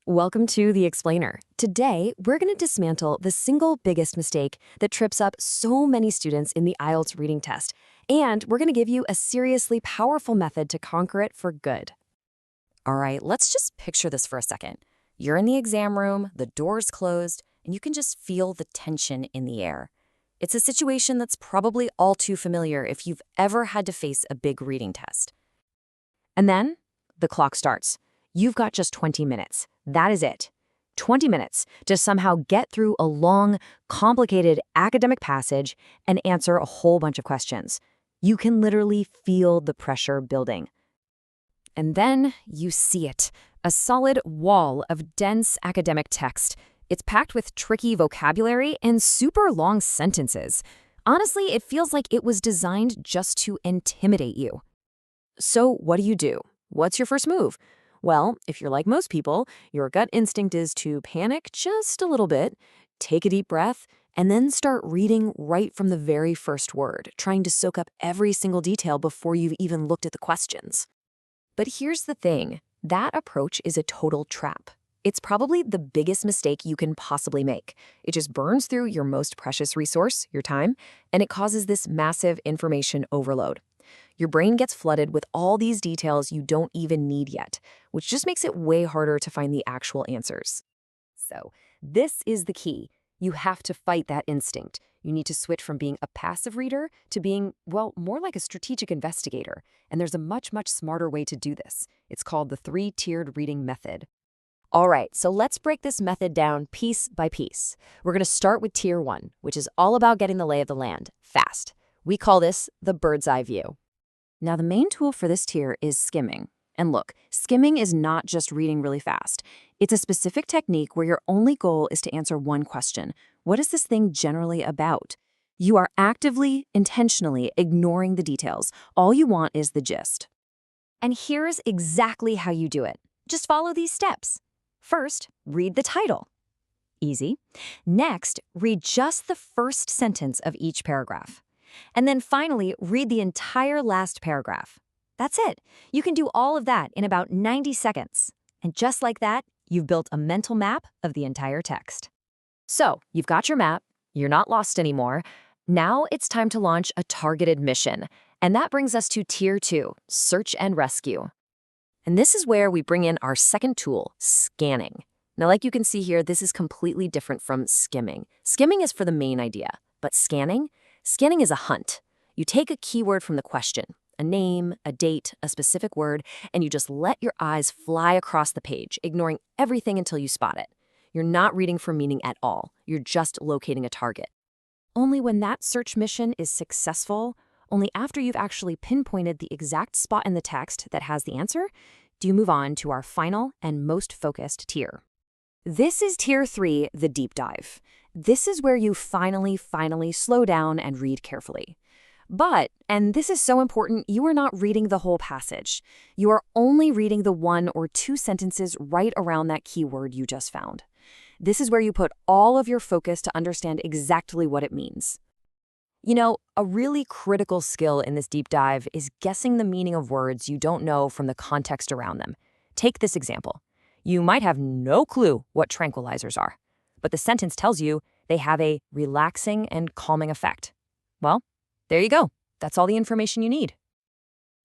Welcome to The Explainer. Today, we're going to dismantle the single biggest mistake that trips up so many students in the IELTS reading test. And we're going to give you a seriously powerful method to conquer it for good. All right, let's just picture this for a second. You're in the exam room, the door's closed, and you can just feel the tension in the air. It's a situation that's probably all too familiar if you've ever had to face a big reading test. And then, the clock starts. You've got just 20 minutes. That is it. 20 minutes to somehow get through a long, complicated academic passage and answer a whole bunch of questions. You can literally feel the pressure building. And then you see it, a solid wall of dense academic text. It's packed with tricky vocabulary and super long sentences. Honestly, it feels like it was designed just to intimidate you. So what do? What's your first move? Well, if you're like most people, your gut instinct is to panic just a little bit, take a deep breath, and then start reading right from the very first word, trying to soak up every single detail before you've even looked at the questions. But here's the thing, that approach is a total trap. It's probably the biggest mistake you can possibly make. It just burns through your most precious resource, your time, and it causes this massive information overload. Your brain gets flooded with all these details you don't even need yet, which just makes it way harder to find the actual answers. So, this is the key. You have to fight that instinct. You need to switch from being a passive reader to being, well, more like a strategic investigator. And there's a much, much smarter way to do this. It's called the three-tiered reading method. All right, so let's break this method down piece by piece. We're going to start with Tier 1, which is all about getting the lay of the land, fast. We call this the bird's eye view. Now, the main tool for this tier is skimming. And look, skimming is not just reading really fast. It's a specific technique where your only goal is to answer one question. What is this thing generally about? You are actively, intentionally ignoring the details. All you want is the gist. And here's exactly how you do it. Just follow these steps. First, read the title. Easy. Next, read just the first sentence of each paragraph. And then finally, read the entire last paragraph. That's it. You can do all of that in about 90 seconds. And just like that, you've built a mental map of the entire text. So, you've got your map. You're not lost anymore. Now it's time to launch a targeted mission. And that brings us to Tier 2, Search and Rescue. And this is where we bring in our second tool, scanning. Now, like you can see here, this is completely different from skimming. Skimming is for the main idea, but scanning is a hunt. You take a keyword from the question, a name, a date, a specific word, and you just let your eyes fly across the page, ignoring everything until you spot it. You're not reading for meaning at all. You're just locating a target. Only when that search mission is successful, only after you've actually pinpointed the exact spot in the text that has the answer, do you move on to our final and most focused tier. This is Tier 3, the deep dive. This is where you finally slow down and read carefully. But, and this is so important, you are not reading the whole passage. You are only reading the 1 or 2 sentences right around that keyword you just found. This is where you put all of your focus to understand exactly what it means. You know, a really critical skill in this deep dive is guessing the meaning of words you don't know from the context around them. Take this example. You might have no clue what tranquilizers are, but the sentence tells you they have a relaxing and calming effect. Well, there you go. That's all the information you need.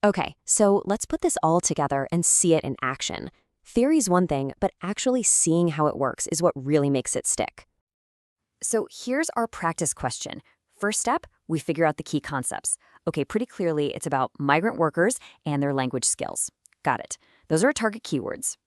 Okay, so let's put this all together and see it in action. Theory's one thing, but actually seeing how it works is what really makes it stick. So here's our practice question. First step, we figure out the key concepts. Okay, pretty clearly it's about migrant workers and their language skills. Got it. Those are our target keywords.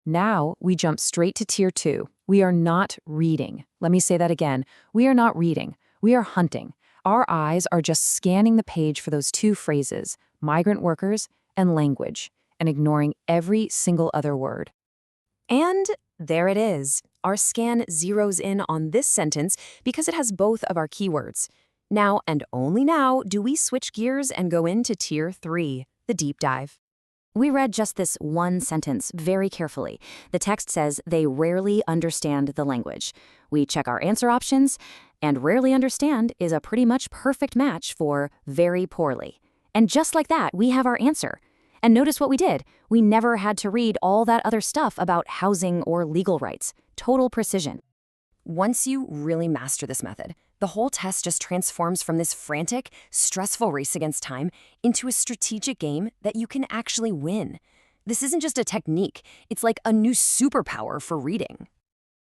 Now we jump straight to Tier 2. We are not reading. Let me say that again. We are not reading. We are hunting. Our eyes are just scanning the page for those 2 phrases, migrant workers and language, and ignoring every single other word. And there it is. Our scan zeroes in on this sentence because it has both of our keywords. Now, and only now, do we switch gears and go into Tier 3, the deep dive. We read just this one sentence very carefully. The text says they rarely understand the language. We check our answer options, and rarely understand is a pretty much perfect match for very poorly. And just like that, we have our answer. And notice what we did. We never had to read all that other stuff about housing or legal rights. Total precision. Once you really master this method, the whole test just transforms from this frantic, stressful race against time into a strategic game that you can actually win. This isn't just a technique, it's like a new superpower for reading.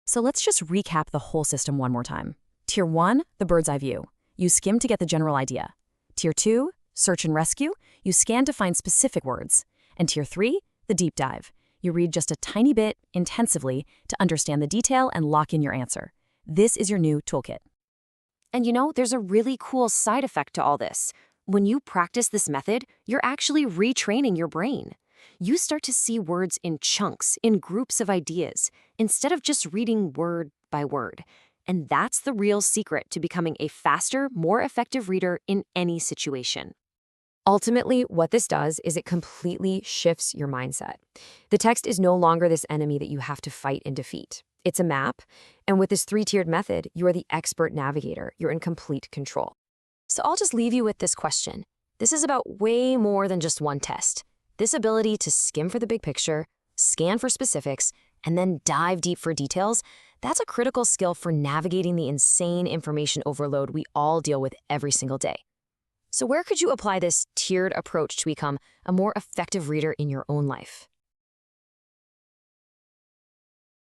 So let's just recap the whole system one more time. Tier 1, the bird's eye view. You skim to get the general idea. Tier 2, search and rescue. You scan to find specific words. And Tier 3, the deep dive. You read just a tiny bit, intensively, to understand the detail and lock in your answer. This is your new toolkit. And you know, there's a really cool side effect to all this. When you practice this method, you're actually retraining your brain. You start to see words in chunks, in groups of ideas, instead of just reading word by word. And that's the real secret to becoming a faster, more effective reader in any situation. Ultimately, what this does is it completely shifts your mindset. The text is no longer this enemy that you have to fight and defeat. It's a map, and with this 3-tiered method, you are the expert navigator. You're in complete control. So I'll just leave you with this question. This is about way more than just one test. This ability to skim for the big picture, scan for specifics, and then dive deep for details, that's a critical skill for navigating the insane information overload we all deal with every single day. So where could you apply this tiered approach to become a more effective reader in your own life?